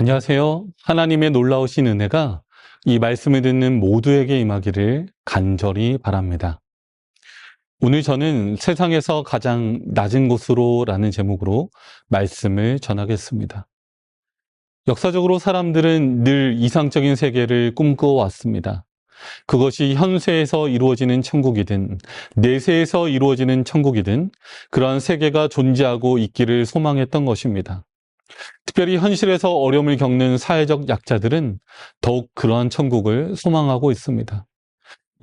안녕하세요. 하나님의 놀라우신 은혜가 이 말씀을 듣는 모두에게 임하기를 간절히 바랍니다. 오늘 저는 세상에서 가장 낮은 곳으로 라는 제목으로 말씀을 전하겠습니다. 역사적으로 사람들은 늘 이상적인 세계를 꿈꿔왔습니다. 그것이 현세에서 이루어지는 천국이든 내세에서 이루어지는 천국이든 그러한 세계가 존재하고 있기를 소망했던 것입니다. 특별히 현실에서 어려움을 겪는 사회적 약자들은 더욱 그러한 천국을 소망하고 있습니다.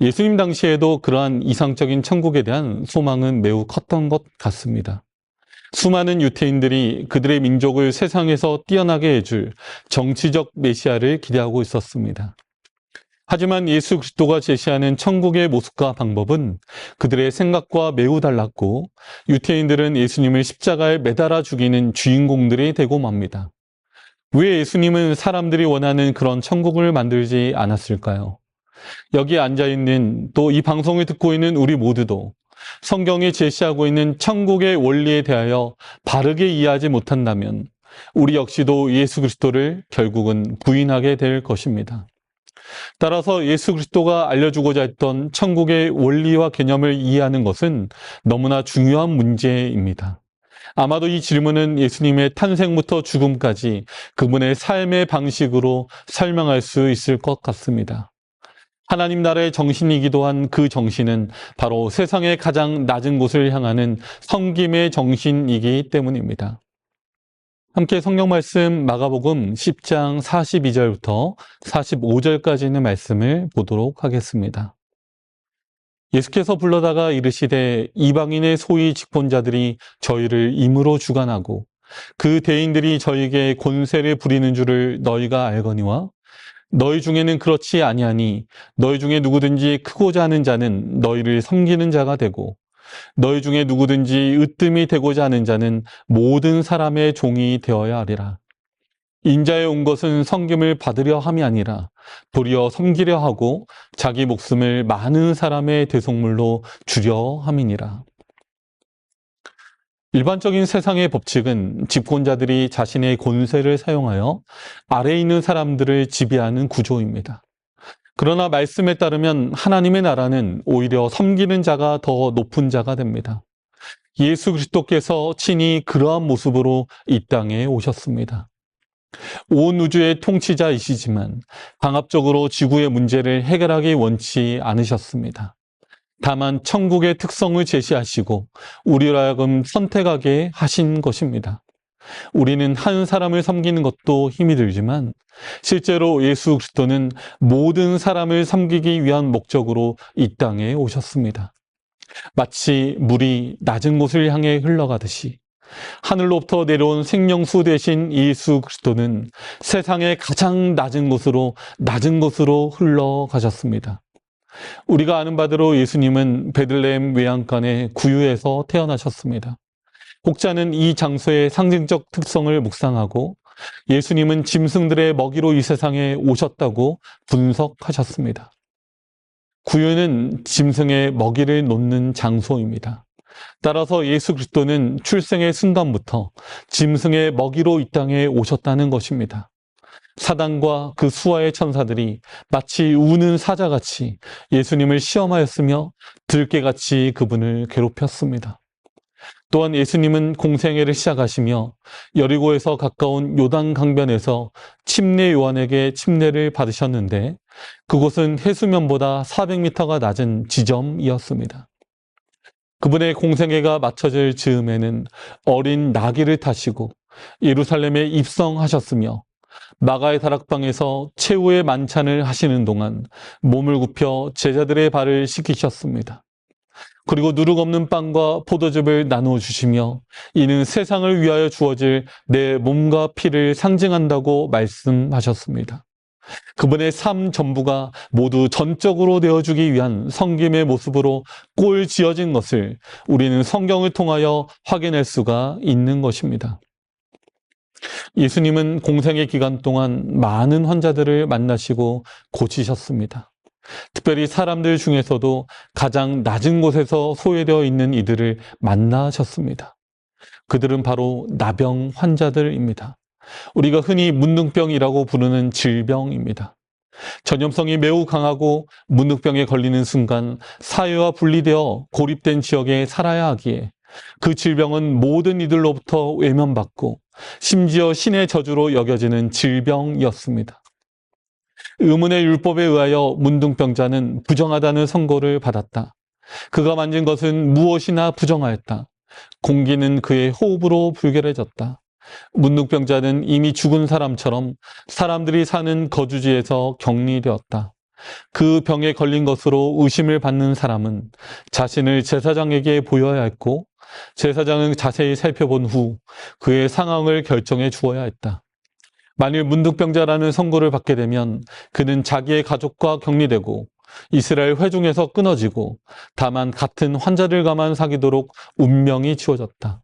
예수님 당시에도 그러한 이상적인 천국에 대한 소망은 매우 컸던 것 같습니다. 수많은 유태인들이 그들의 민족을 세상에서 뛰어나게 해줄 정치적 메시아를 기대하고 있었습니다. 하지만 예수 그리스도가 제시하는 천국의 모습과 방법은 그들의 생각과 매우 달랐고, 유태인들은 예수님을 십자가에 매달아 죽이는 주인공들이 되고 맙니다. 왜 예수님은 사람들이 원하는 그런 천국을 만들지 않았을까요? 여기 앉아있는, 또 이 방송을 듣고 있는 우리 모두도 성경이 제시하고 있는 천국의 원리에 대하여 바르게 이해하지 못한다면 우리 역시도 예수 그리스도를 결국은 부인하게 될 것입니다. 따라서 예수 그리스도가 알려주고자 했던 천국의 원리와 개념을 이해하는 것은 너무나 중요한 문제입니다. 아마도 이 질문은 예수님의 탄생부터 죽음까지 그분의 삶의 방식으로 설명할 수 있을 것 같습니다. 하나님 나라의 정신이기도 한 그 정신은 바로 세상의 가장 낮은 곳을 향하는 섬김의 정신이기 때문입니다. 함께 성경 말씀 마가복음 10장 42절부터 45절까지 있는 말씀을 보도록 하겠습니다. 예수께서 불러다가 이르시되 이방인의 소위 직분자들이 저희를 임으로 주관하고 그 대인들이 저희에게 권세를 부리는 줄을 너희가 알거니와 너희 중에는 그렇지 아니하니 너희 중에 누구든지 크고자 하는 자는 너희를 섬기는 자가 되고 너희 중에 누구든지 으뜸이 되고자 하는 자는 모든 사람의 종이 되어야 하리라. 인자에 온 것은 섬김을 받으려 함이 아니라 도리어 섬기려 하고 자기 목숨을 많은 사람의 대속물로 주려 함이니라. 일반적인 세상의 법칙은 집권자들이 자신의 권세를 사용하여 아래에 있는 사람들을 지배하는 구조입니다. 그러나 말씀에 따르면 하나님의 나라는 오히려 섬기는 자가 더 높은 자가 됩니다. 예수 그리스도께서 친히 그러한 모습으로 이 땅에 오셨습니다. 온 우주의 통치자이시지만 강압적으로 지구의 문제를 해결하기 원치 않으셨습니다. 다만 천국의 특성을 제시하시고 우리로 하여금 선택하게 하신 것입니다. 우리는 한 사람을 섬기는 것도 힘이 들지만 실제로 예수 그리스도는 모든 사람을 섬기기 위한 목적으로 이 땅에 오셨습니다. 마치 물이 낮은 곳을 향해 흘러가듯이 하늘로부터 내려온 생명수 되신 예수 그리스도는 세상의 가장 낮은 곳으로 흘러가셨습니다. 우리가 아는 바대로 예수님은 베들레헴 외양간의 구유에서 태어나셨습니다. 혹자는 이 장소의 상징적 특성을 묵상하고 예수님은 짐승들의 먹이로 이 세상에 오셨다고 분석하셨습니다. 구유는 짐승의 먹이를 놓는 장소입니다. 따라서 예수 그리스도는 출생의 순간부터 짐승의 먹이로 이 땅에 오셨다는 것입니다. 사단과 그 수하의 천사들이 마치 우는 사자같이 예수님을 시험하였으며 들깨같이 그분을 괴롭혔습니다. 또한 예수님은 공생애를 시작하시며 여리고에서 가까운 요단 강변에서 침례 요한에게 침례를 받으셨는데 그곳은 해수면보다 400m가 낮은 지점이었습니다. 그분의 공생애가 마쳐질 즈음에는 어린 나귀를 타시고 예루살렘에 입성하셨으며 마가의 다락방에서 최후의 만찬을 하시는 동안 몸을 굽혀 제자들의 발을 씻기셨습니다. 그리고 누룩 없는 빵과 포도즙을 나누어 주시며 이는 세상을 위하여 주어질 내 몸과 피를 상징한다고 말씀하셨습니다. 그분의 삶 전부가 모두 전적으로 내어주기 위한 섬김의 모습으로 꼴 지어진 것을 우리는 성경을 통하여 확인할 수가 있는 것입니다. 예수님은 공생의 기간 동안 많은 환자들을 만나시고 고치셨습니다. 특별히 사람들 중에서도 가장 낮은 곳에서 소외되어 있는 이들을 만나셨습니다. 그들은 바로 나병 환자들입니다. 우리가 흔히 문둥병이라고 부르는 질병입니다. 전염성이 매우 강하고 문둥병에 걸리는 순간 사회와 분리되어 고립된 지역에 살아야 하기에 그 질병은 모든 이들로부터 외면받고 심지어 신의 저주로 여겨지는 질병이었습니다. 의문의 율법에 의하여 문둥병자는 부정하다는 선고를 받았다. 그가 만진 것은 무엇이나 부정하였다. 공기는 그의 호흡으로 불결해졌다. 문둥병자는 이미 죽은 사람처럼 사람들이 사는 거주지에서 격리되었다. 그 병에 걸린 것으로 의심을 받는 사람은 자신을 제사장에게 보여야 했고, 제사장은 자세히 살펴본 후 그의 상황을 결정해 주어야 했다. 만일 문둥병자라는 선고를 받게 되면 그는 자기의 가족과 격리되고 이스라엘 회중에서 끊어지고 다만 같은 환자들과만 사귀도록 운명이 지어졌다.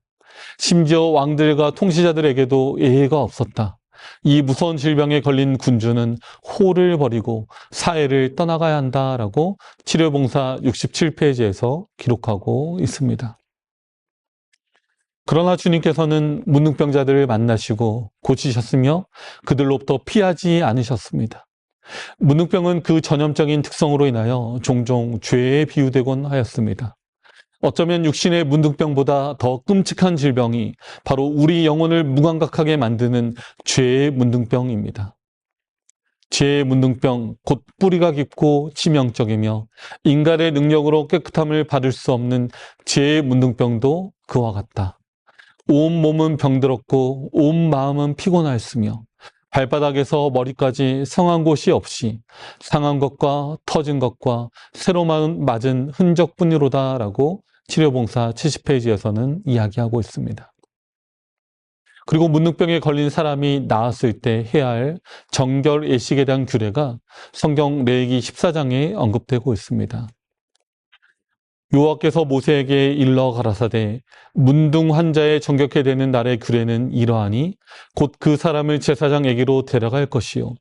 심지어 왕들과 통치자들에게도 예의가 없었다. 이 무서운 질병에 걸린 군주는 호를 버리고 사회를 떠나가야 한다라고 치료봉사 67페이지에서 기록하고 있습니다. 그러나 주님께서는 문둥병자들을 만나시고 고치셨으며 그들로부터 피하지 않으셨습니다. 문둥병은 그 전염적인 특성으로 인하여 종종 죄에 비유되곤 하였습니다. 어쩌면 육신의 문둥병보다 더 끔찍한 질병이 바로 우리 영혼을 무감각하게 만드는 죄의 문둥병입니다. 죄의 문둥병, 곧 뿌리가 깊고 치명적이며 인간의 능력으로 깨끗함을 받을 수 없는 죄의 문둥병도 그와 같다. 온 몸은 병들었고 온 마음은 피곤하였으며 발바닥에서 머리까지 성한 곳이 없이 상한 것과 터진 것과 새로 맞은 흔적뿐이로다라고 치료봉사 70페이지에서는 이야기하고 있습니다. 그리고 문둥병에 걸린 사람이 나았을 때 해야 할 정결 예식에 대한 규례가 성경 레위기 14장에 언급되고 있습니다. 여호와께서 모세에게 일러 가라사대 문둥 환자의 정결케 되는 날의 규례는 이러하니 곧 그 사람을 제사장에게로 데려갈 것이요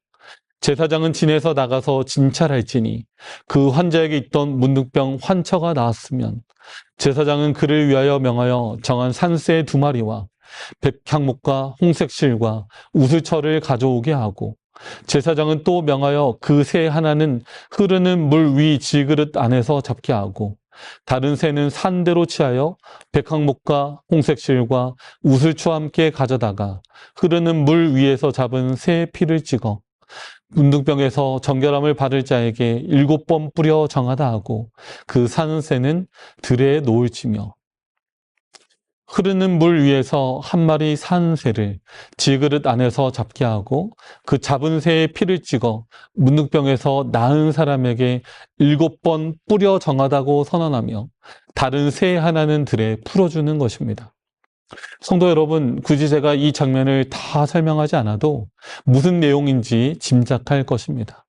제사장은 진에서 나가서 진찰할지니 그 환자에게 있던 문둥병 환처가 나았으면 제사장은 그를 위하여 명하여 정한 산새 2마리와 백향목과 홍색실과 우슬철을 가져오게 하고 제사장은 또 명하여 그 새 하나는 흐르는 물 위 질그릇 안에서 잡게 하고 다른 새는 산대로 취하여 백항목과 홍색실과 우슬초와 함께 가져다가 흐르는 물 위에서 잡은 새의 피를 찍어 문둥병에서 정결함을 받을 자에게 7번 뿌려 정하다 하고 그 사는 새는 들에 놓을지며 흐르는 물 위에서 한 마리 산 새를 질그릇 안에서 잡게 하고 그 잡은 새의 피를 찍어 문둥병에서 나은 사람에게 7번 뿌려 정하다고 선언하며 다른 새 하나는 들에 풀어주는 것입니다. 성도 여러분, 굳이 제가 이 장면을 다 설명하지 않아도 무슨 내용인지 짐작할 것입니다.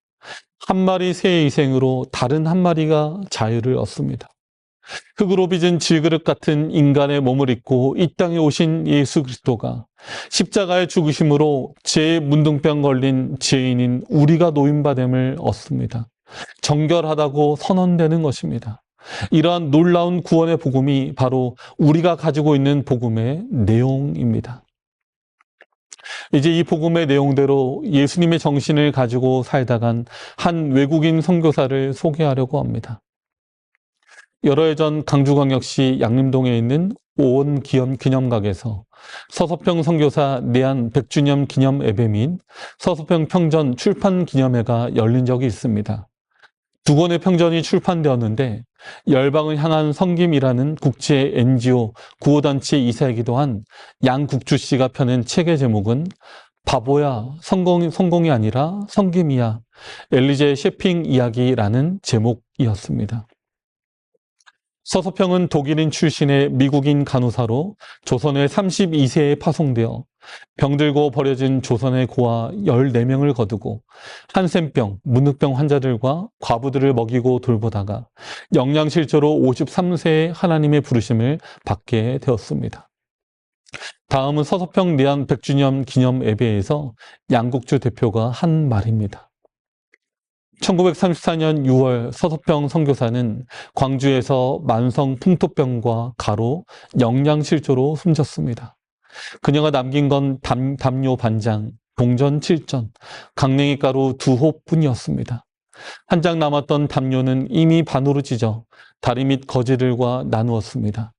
한 마리 새의 희생으로 다른 한 마리가 자유를 얻습니다. 흙으로 빚은 질그릇 같은 인간의 몸을 입고 이 땅에 오신 예수 그리스도가 십자가의 죽으심으로 제 문둥병 걸린 죄인인 우리가 노임받음을 얻습니다. 정결하다고 선언되는 것입니다. 이러한 놀라운 구원의 복음이 바로 우리가 가지고 있는 복음의 내용입니다. 이제 이 복음의 내용대로 예수님의 정신을 가지고 살다간 한 외국인 선교사를 소개하려고 합니다. 여러 해 전 강주광역시 양림동에 있는 오온 기념각에서 서서평 선교사 내한 100주년 기념 예배 및 서서평 평전 출판 기념회가 열린 적이 있습니다. 2권의 평전이 출판되었는데 열방을 향한 섬김이라는 국제 NGO 구호단체 이사이기도 한 양국주 씨가 펴낸 책의 제목은 바보야, 성공이 아니라 섬김이야, 엘리제 셰핑 이야기라는 제목이었습니다. 서서평은 독일인 출신의 미국인 간호사로 조선의 32세에 파송되어 병들고 버려진 조선의 고아 14명을 거두고 한센병, 문득병 환자들과 과부들을 먹이고 돌보다가 영양실조로 53세에 하나님의 부르심을 받게 되었습니다. 다음은 서서평 내한 100주년 기념 예배에서 양국주 대표가 한 말입니다. 1934년 6월 서서평 선교사는 광주에서 만성 풍토병과 가로 영양실조로 숨졌습니다. 그녀가 남긴 건 담요 반장, 동전 7전, 강냉이 가루 2호뿐이었습니다. 한 장 남았던 담요는 이미 반으로 찢어 다리 밑 거지들과 나누었습니다.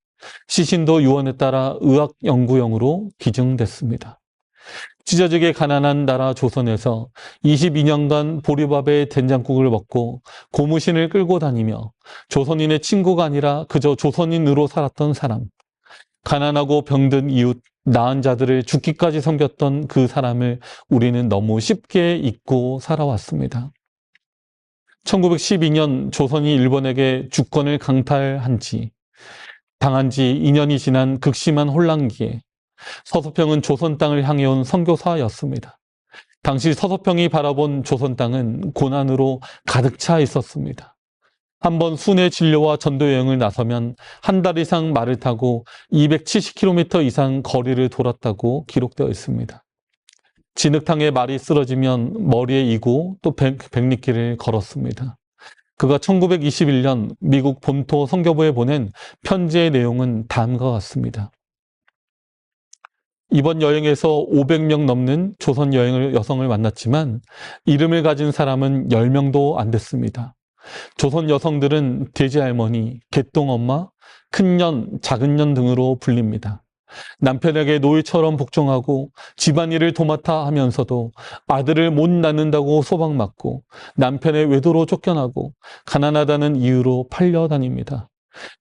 시신도 유언에 따라 의학 연구용으로 기증됐습니다. 찢어지게 가난한 나라 조선에서 22년간 보리밥에 된장국을 먹고 고무신을 끌고 다니며 조선인의 친구가 아니라 그저 조선인으로 살았던 사람, 가난하고 병든 이웃, 나은 자들을 죽기까지 섬겼던 그 사람을 우리는 너무 쉽게 잊고 살아왔습니다. 1912년 조선이 일본에게 주권을 당한 지 2년이 지난 극심한 혼란기에 서서평은 조선 땅을 향해 온 선교사였습니다. 당시 서서평이 바라본 조선 땅은 고난으로 가득 차 있었습니다. 한번 순회 진료와 전도 여행을 나서면 한 달 이상 말을 타고 270km 이상 거리를 돌았다고 기록되어 있습니다. 진흙탕에 말이 쓰러지면 머리에 이고 또 백리길을 걸었습니다. 그가 1921년 미국 본토 선교부에 보낸 편지의 내용은 다음과 같습니다. 이번 여행에서 500명 넘는 조선 여성을 만났지만 이름을 가진 사람은 10명도 안 됐습니다. 조선 여성들은 돼지 할머니, 개똥 엄마, 큰년, 작은년 등으로 불립니다. 남편에게 노예처럼 복종하고 집안일을 도맡아 하면서도 아들을 못 낳는다고 소박맞고 남편의 외도로 쫓겨나고 가난하다는 이유로 팔려다닙니다.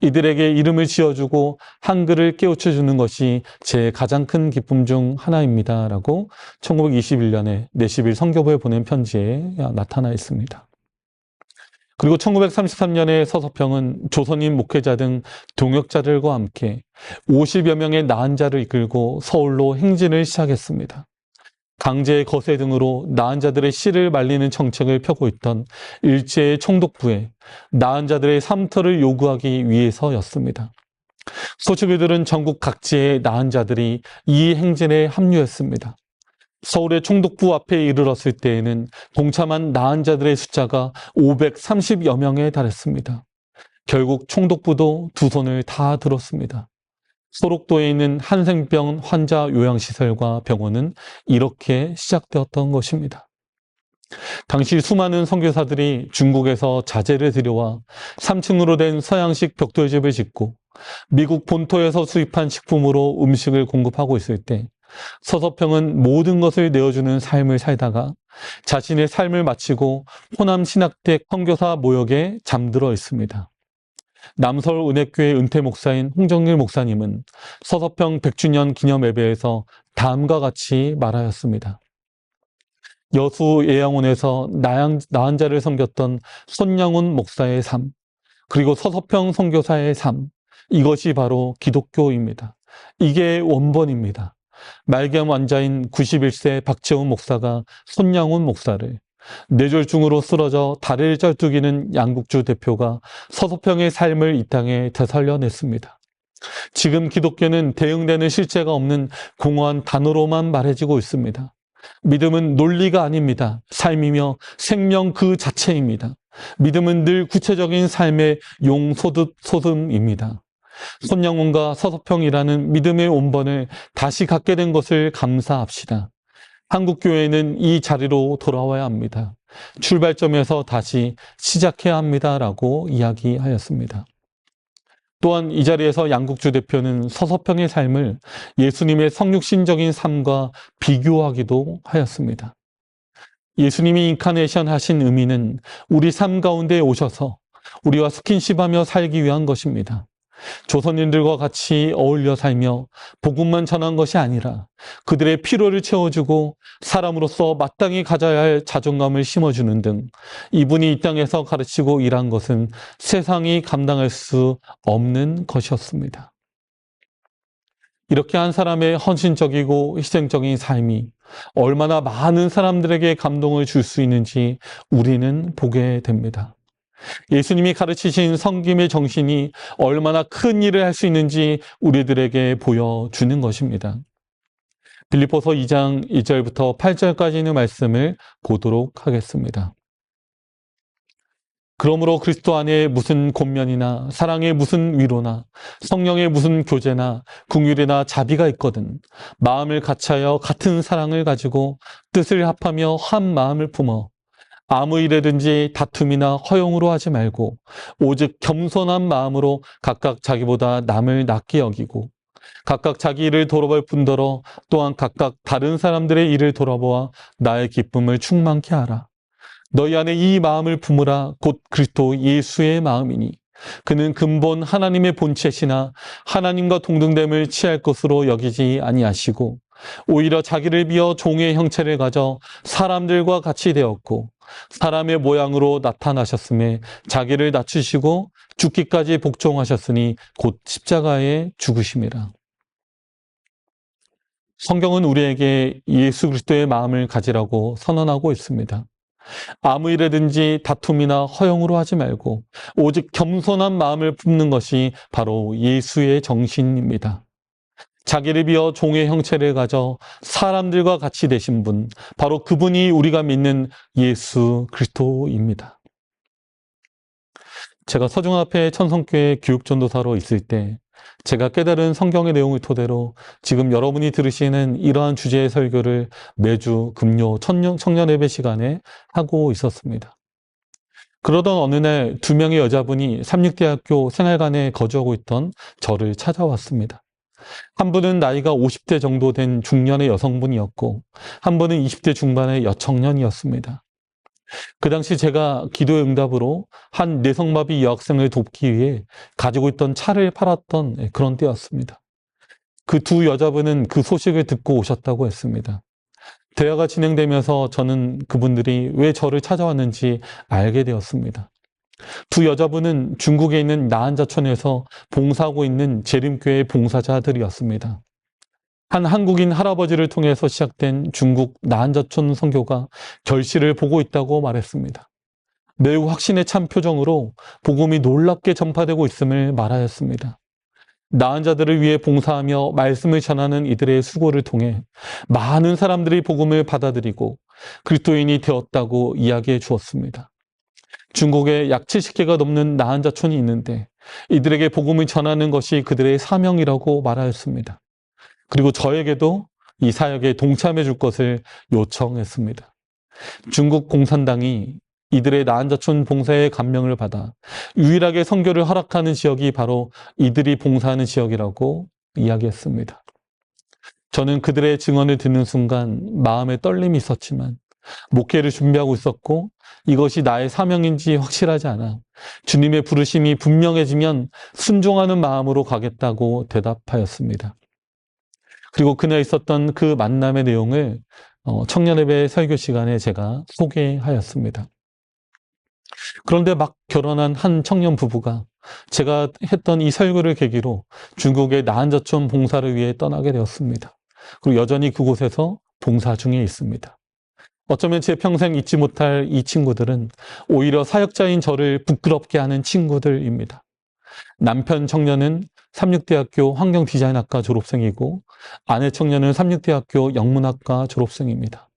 이들에게 이름을 지어주고 한글을 깨우쳐주는 것이 제 가장 큰 기쁨 중 하나입니다. 라고 1921년에 내시빌 선교부에 보낸 편지에 나타나 있습니다. 그리고 1933년에 서서평은 조선인 목회자 등 동역자들과 함께 50여 명의 나은 자를 이끌고 서울로 행진을 시작했습니다. 강제 거세 등으로 나은 자들의 씨를 말리는 정책을 펴고 있던 일제의 총독부에 나은 자들의 삼터를 요구하기 위해서였습니다. 소식을 전국 각지의 나은 자들이 이 행진에 합류했습니다. 서울의 총독부 앞에 이르렀을 때에는 동참한 나은 자들의 숫자가 530여 명에 달했습니다. 결국 총독부도 두 손을 다 들었습니다. 소록도에 있는 한생병 환자 요양시설과 병원은 이렇게 시작되었던 것입니다. 당시 수많은 선교사들이 중국에서 자재를 들여와 3층으로 된 서양식 벽돌집을 짓고 미국 본토에서 수입한 식품으로 음식을 공급하고 있을 때 서서평은 모든 것을 내어주는 삶을 살다가 자신의 삶을 마치고 호남 신학대 선교사 모역에 잠들어 있습니다. 남서울 은혜교회 은퇴 목사인 홍정일 목사님은 서서평 100주년 기념 예배에서 다음과 같이 말하였습니다. 여수 예양원에서 나은 자를 섬겼던 손양훈 목사의 삶, 그리고 서서평 선교사의 삶, 이것이 바로 기독교입니다. 이게 원본입니다. 말기암 환자인 91세 박채훈 목사가 손양훈 목사를, 뇌졸중으로 쓰러져 다리를 쩔뚝이는 양국주 대표가 서서평의 삶을 이 땅에 되살려냈습니다. 지금 기독교는 대응되는 실체가 없는 공허한 단어로만 말해지고 있습니다. 믿음은 논리가 아닙니다. 삶이며 생명 그 자체입니다. 믿음은 늘 구체적인 삶의 용소듬입니다. 손양훈과 서서평이라는 믿음의 원본을 다시 갖게 된 것을 감사합시다. 한국교회는 이 자리로 돌아와야 합니다. 출발점에서 다시 시작해야 합니다라고 이야기하였습니다. 또한 이 자리에서 양국주 대표는 서서평의 삶을 예수님의 성육신적인 삶과 비교하기도 하였습니다. 예수님이 인카네이션 하신 의미는 우리 삶 가운데 오셔서 우리와 스킨십하며 살기 위한 것입니다. 조선인들과 같이 어울려 살며 복음만 전한 것이 아니라 그들의 필요를 채워주고 사람으로서 마땅히 가져야 할 자존감을 심어주는 등 이분이 이 땅에서 가르치고 일한 것은 세상이 감당할 수 없는 것이었습니다. 이렇게 한 사람의 헌신적이고 희생적인 삶이 얼마나 많은 사람들에게 감동을 줄 수 있는지 우리는 보게 됩니다. 예수님이 가르치신 섬김의 정신이 얼마나 큰 일을 할 수 있는지 우리들에게 보여주는 것입니다. 빌립보서 2장 2절부터 8절까지 있는 말씀을 보도록 하겠습니다. 그러므로 그리스도 안에 무슨 권면이나 사랑의 무슨 위로나 성령의 무슨 교제나 긍휼이나 자비가 있거든 마음을 같이하여 같은 사랑을 가지고 뜻을 합하며 한 마음을 품어 아무 일에든지 다툼이나 허용으로 하지 말고 오직 겸손한 마음으로 각각 자기보다 남을 낫게 여기고 각각 자기 일을 돌아볼 뿐더러 또한 각각 다른 사람들의 일을 돌아보아 나의 기쁨을 충만케 하라. 너희 안에 이 마음을 품으라. 곧 그리스도 예수의 마음이니 그는 근본 하나님의 본체시나 하나님과 동등됨을 취할 것으로 여기지 아니하시고 오히려 자기를 비어 종의 형체를 가져 사람들과 같이 되었고 사람의 모양으로 나타나셨음에 자기를 낮추시고 죽기까지 복종하셨으니 곧 십자가에 죽으심이라. 성경은 우리에게 예수 그리스도의 마음을 가지라고 선언하고 있습니다. 아무 일에든지 다툼이나 허용으로 하지 말고 오직 겸손한 마음을 품는 것이 바로 예수의 정신입니다. 자기를 비어 종의 형체를 가져 사람들과 같이 되신 분, 바로 그분이 우리가 믿는 예수 그리스도입니다. 제가 서중앞에 천성교회 교육전도사로 있을 때 제가 깨달은 성경의 내용을 토대로 지금 여러분이 들으시는 이러한 주제의 설교를 매주 금요 청년 예배 시간에 하고 있었습니다. 그러던 어느 날 2명의 여자분이 삼육대학교 생활관에 거주하고 있던 저를 찾아왔습니다. 한 분은 나이가 50대 정도 된 중년의 여성분이었고 한 분은 20대 중반의 여청년이었습니다. 그 당시 제가 기도의 응답으로 한 뇌성마비 여학생을 돕기 위해 가지고 있던 차를 팔았던 그런 때였습니다. 그 두 여자분은 그 소식을 듣고 오셨다고 했습니다. 대화가 진행되면서 저는 그분들이 왜 저를 찾아왔는지 알게 되었습니다. 두 여자분은 중국에 있는 나한자촌에서 봉사하고 있는 재림교회 봉사자들이었습니다. 한 한국인 할아버지를 통해서 시작된 중국 나한자촌 선교가 결실을 보고 있다고 말했습니다. 매우 확신에 찬 표정으로 복음이 놀랍게 전파되고 있음을 말하였습니다. 나은 자들을 위해 봉사하며 말씀을 전하는 이들의 수고를 통해 많은 사람들이 복음을 받아들이고 그리스도인이 되었다고 이야기해 주었습니다. 중국에 약 70개가 넘는 나한자촌이 있는데 이들에게 복음을 전하는 것이 그들의 사명이라고 말하였습니다. 그리고 저에게도 이 사역에 동참해 줄 것을 요청했습니다. 중국 공산당이 이들의 나한자촌 봉사에 감명을 받아 유일하게 선교를 허락하는 지역이 바로 이들이 봉사하는 지역이라고 이야기했습니다. 저는 그들의 증언을 듣는 순간 마음에 떨림이 있었지만 목회를 준비하고 있었고 이것이 나의 사명인지 확실하지 않아 주님의 부르심이 분명해지면 순종하는 마음으로 가겠다고 대답하였습니다. 그리고 그날 있었던 그 만남의 내용을 청년예배 설교 시간에 제가 소개하였습니다. 그런데 막 결혼한 한 청년 부부가 제가 했던 이 설교를 계기로 중국의 나한자촌 봉사를 위해 떠나게 되었습니다. 그리고 여전히 그곳에서 봉사 중에 있습니다. 어쩌면 제 평생 잊지 못할 이 친구들은 오히려 사역자인 저를 부끄럽게 하는 친구들입니다. 남편 청년은 삼육대학교 환경디자인학과 졸업생이고 아내 청년은 삼육대학교 영문학과 졸업생입니다.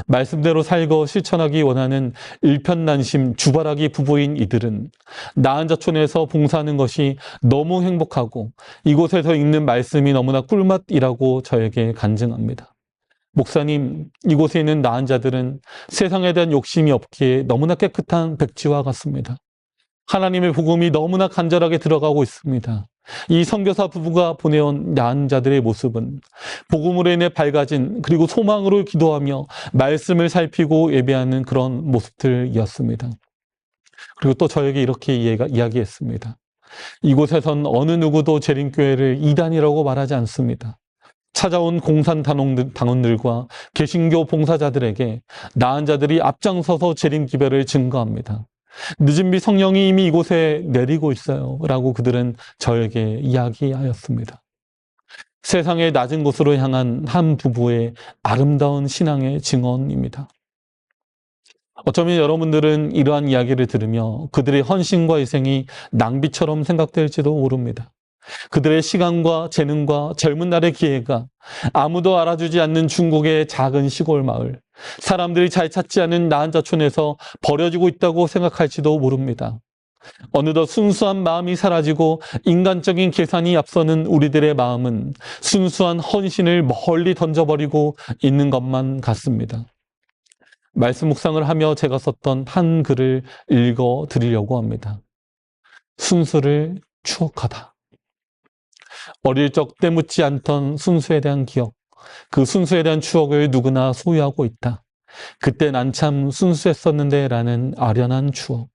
말씀대로 살고 실천하기 원하는 일편단심 주바라기 부부인 이들은 나한자촌에서 봉사하는 것이 너무 행복하고 이곳에서 읽는 말씀이 너무나 꿀맛이라고 저에게 간증합니다. 목사님, 이곳에 있는 나은 자들은 세상에 대한 욕심이 없기에 너무나 깨끗한 백지와 같습니다. 하나님의 복음이 너무나 간절하게 들어가고 있습니다. 이 선교사 부부가 보내온 나은 자들의 모습은 복음으로 인해 밝아진 그리고 소망으로 기도하며 말씀을 살피고 예배하는 그런 모습들이었습니다. 그리고 또 저에게 이렇게 이야기했습니다. 이곳에선 어느 누구도 재림교회를 이단이라고 말하지 않습니다. 찾아온 공산 당원들과 개신교 봉사자들에게 나은 자들이 앞장서서 재림 기별을 증거합니다. 늦은 비 성령이 이미 이곳에 내리고 있어요 라고 그들은 저에게 이야기하였습니다. 세상의 낮은 곳으로 향한 한 부부의 아름다운 신앙의 증언입니다. 어쩌면 여러분들은 이러한 이야기를 들으며 그들의 헌신과 희생이 낭비처럼 생각될지도 모릅니다. 그들의 시간과 재능과 젊은 날의 기회가 아무도 알아주지 않는 중국의 작은 시골 마을, 사람들이 잘 찾지 않은 나한자촌에서 버려지고 있다고 생각할지도 모릅니다. 어느덧 순수한 마음이 사라지고 인간적인 계산이 앞서는 우리들의 마음은 순수한 헌신을 멀리 던져버리고 있는 것만 같습니다. 말씀 묵상을 하며 제가 썼던 한 글을 읽어 드리려고 합니다. 순수를 추억하다. 어릴 적 때묻지 않던 순수에 대한 기억, 그 순수에 대한 추억을 누구나 소유하고 있다. 그때 난 참 순수했었는데 라는 아련한 추억.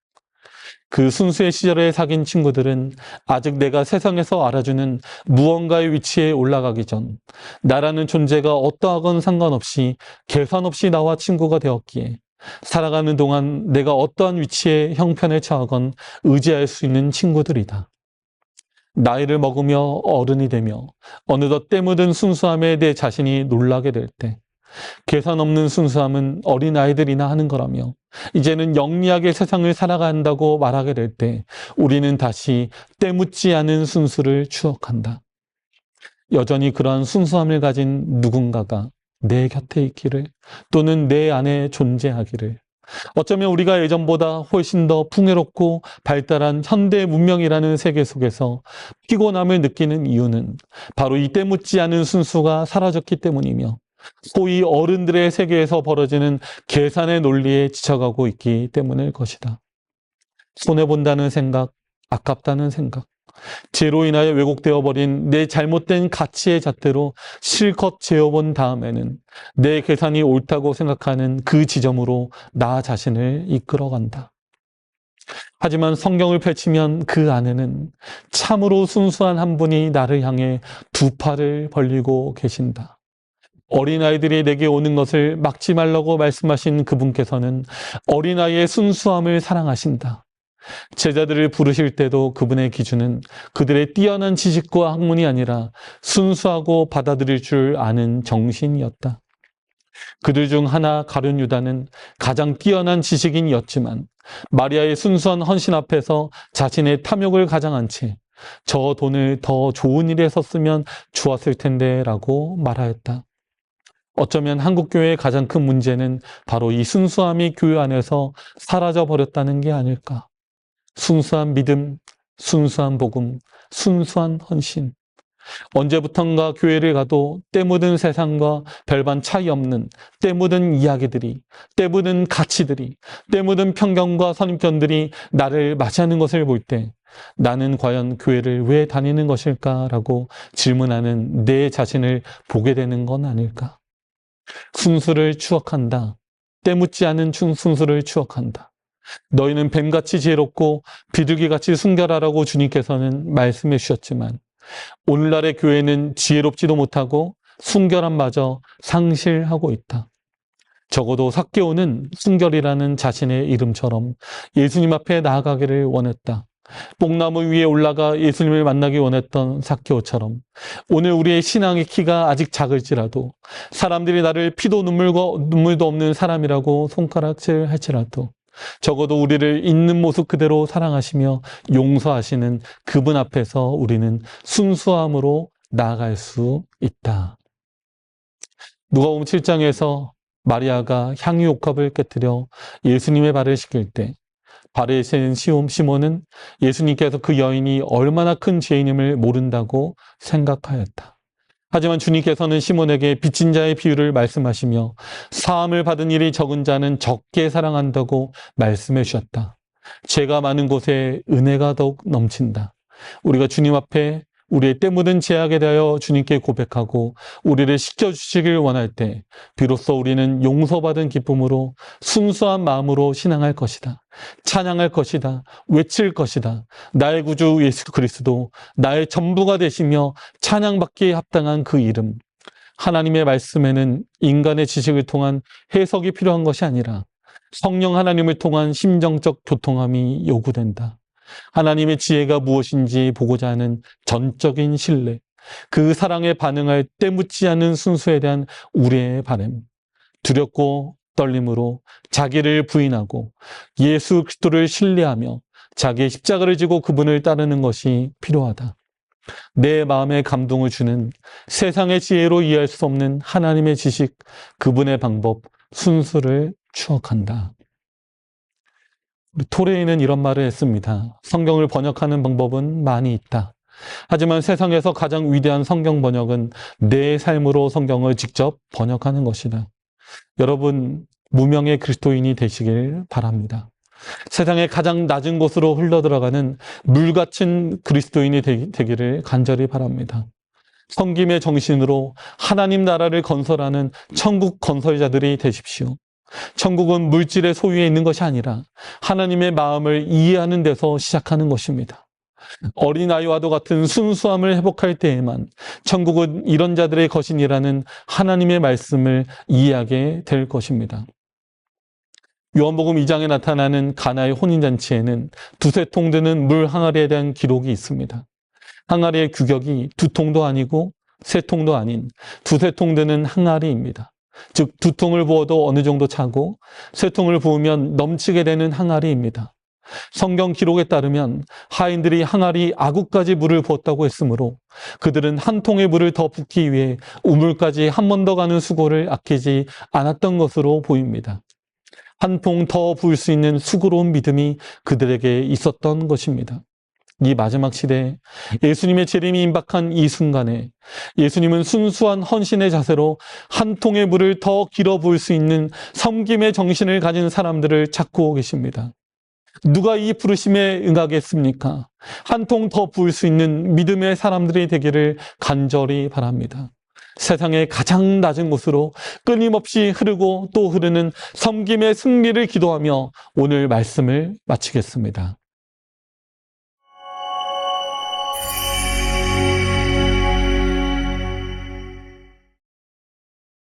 그 순수의 시절에 사귄 친구들은 아직 내가 세상에서 알아주는 무언가의 위치에 올라가기 전 나라는 존재가 어떠하건 상관없이 계산 없이 나와 친구가 되었기에 살아가는 동안 내가 어떠한 위치에 형편에 처하건 의지할 수 있는 친구들이다. 나이를 먹으며 어른이 되며 어느덧 때묻은 순수함에 내 자신이 놀라게 될 때 계산 없는 순수함은 어린아이들이나 하는 거라며 이제는 영리하게 세상을 살아간다고 말하게 될 때 우리는 다시 때묻지 않은 순수를 추억한다. 여전히 그러한 순수함을 가진 누군가가 내 곁에 있기를 또는 내 안에 존재하기를 어쩌면 우리가 예전보다 훨씬 더 풍요롭고 발달한 현대 문명이라는 세계 속에서 피곤함을 느끼는 이유는 바로 이 때묻지 않은 순수가 사라졌기 때문이며 소위 어른들의 세계에서 벌어지는 계산의 논리에 지쳐가고 있기 때문일 것이다. 손해본다는 생각, 아깝다는 생각, 죄로 인하여 왜곡되어 버린 내 잘못된 가치의 잣대로 실컷 재어본 다음에는 내 계산이 옳다고 생각하는 그 지점으로 나 자신을 이끌어간다. 하지만 성경을 펼치면 그 안에는 참으로 순수한 한 분이 나를 향해 두 팔을 벌리고 계신다. 어린아이들이 내게 오는 것을 막지 말라고 말씀하신 그분께서는 어린아이의 순수함을 사랑하신다. 제자들을 부르실 때도 그분의 기준은 그들의 뛰어난 지식과 학문이 아니라 순수하고 받아들일 줄 아는 정신이었다. 그들 중 하나 가룟 유다는 가장 뛰어난 지식인이었지만 마리아의 순수한 헌신 앞에서 자신의 탐욕을 가장한 채 저 돈을 더 좋은 일에 썼으면 좋았을 텐데 라고 말하였다. 어쩌면 한국교회의 가장 큰 문제는 바로 이 순수함이 교회 안에서 사라져버렸다는 게 아닐까. 순수한 믿음, 순수한 복음, 순수한 헌신. 언제부턴가 교회를 가도 때묻은 세상과 별반 차이 없는 때묻은 이야기들이, 때묻은 가치들이, 때묻은 편견과 선입견들이 나를 맞이하는 것을 볼 때 나는 과연 교회를 왜 다니는 것일까라고 질문하는 내 자신을 보게 되는 건 아닐까. 순수를 추억한다. 때묻지 않은 순수를 추억한다. 너희는 뱀같이 지혜롭고 비둘기같이 순결하라고 주님께서는 말씀해 주셨지만 오늘날의 교회는 지혜롭지도 못하고 순결함마저 상실하고 있다. 적어도 삭개오는 순결이라는 자신의 이름처럼 예수님 앞에 나아가기를 원했다. 뽕나무 위에 올라가 예수님을 만나기 원했던 삭개오처럼 오늘 우리의 신앙의 키가 아직 작을지라도 사람들이 나를 피도 눈물도 없는 사람이라고 손가락질 할지라도 적어도 우리를 있는 모습 그대로 사랑하시며 용서하시는 그분 앞에서 우리는 순수함으로 나아갈 수 있다. 누가복음 7장에서 마리아가 향유옥합을 깨뜨려 예수님의 발을 씻길 때 발에 센 시몬은 예수님께서 그 여인이 얼마나 큰 죄인임을 모른다고 생각하였다. 하지만 주님께서는 시몬에게 빚진 자의 비유를 말씀하시며 사함을 받은 일이 적은 자는 적게 사랑한다고 말씀해 주셨다. 죄가 많은 곳에 은혜가 더욱 넘친다. 우리가 주님 앞에 우리의 때묻은 죄악에 대하여 주님께 고백하고 우리를 씻겨주시길 원할 때 비로소 우리는 용서받은 기쁨으로 순수한 마음으로 신앙할 것이다. 찬양할 것이다. 외칠 것이다. 나의 구주 예수 그리스도, 나의 전부가 되시며 찬양받기에 합당한 그 이름. 하나님의 말씀에는 인간의 지식을 통한 해석이 필요한 것이 아니라 성령 하나님을 통한 심정적 교통함이 요구된다. 하나님의 지혜가 무엇인지 보고자 하는 전적인 신뢰, 그 사랑에 반응할 때묻지 않은 순수에 대한 우리의 바람, 두렵고 떨림으로 자기를 부인하고 예수 그리스도를 신뢰하며 자기의 십자가를 지고 그분을 따르는 것이 필요하다. 내 마음에 감동을 주는 세상의 지혜로 이해할 수 없는 하나님의 지식, 그분의 방법, 순수를 추억한다. 우리 토레이는 이런 말을 했습니다. 성경을 번역하는 방법은 많이 있다. 하지만 세상에서 가장 위대한 성경 번역은 내 삶으로 성경을 직접 번역하는 것이다. 여러분, 무명의 그리스도인이 되시길 바랍니다. 세상의 가장 낮은 곳으로 흘러들어가는 물같은 그리스도인이 되기를 간절히 바랍니다. 섬김의 정신으로 하나님 나라를 건설하는 천국 건설자들이 되십시오. 천국은 물질의 소유에 있는 것이 아니라 하나님의 마음을 이해하는 데서 시작하는 것입니다. 어린아이와도 같은 순수함을 회복할 때에만 천국은 이런 자들의 것이니라는 하나님의 말씀을 이해하게 될 것입니다. 요한복음 2장에 나타나는 가나의 혼인잔치에는 두세 통 드는 물 항아리에 대한 기록이 있습니다. 항아리의 규격이 2통도 아니고 3통도 아닌 두세 통 드는 항아리입니다. 즉 2통을 부어도 어느 정도 차고 3통을 부으면 넘치게 되는 항아리입니다. 성경 기록에 따르면 하인들이 항아리 아구까지 물을 부었다고 했으므로 그들은 한 통의 물을 더 붓기 위해 우물까지 한 번 더 가는 수고를 아끼지 않았던 것으로 보입니다. 한 통 더 부을 수 있는 수고로운 믿음이 그들에게 있었던 것입니다. 이 마지막 시대에 예수님의 재림이 임박한 이 순간에 예수님은 순수한 헌신의 자세로 한 통의 물을 더 길어 부을 수 있는 섬김의 정신을 가진 사람들을 찾고 계십니다. 누가 이 부르심에 응하겠습니까? 한 통 더 부을 수 있는 믿음의 사람들이 되기를 간절히 바랍니다. 세상의 가장 낮은 곳으로 끊임없이 흐르고 또 흐르는 섬김의 승리를 기도하며 오늘 말씀을 마치겠습니다.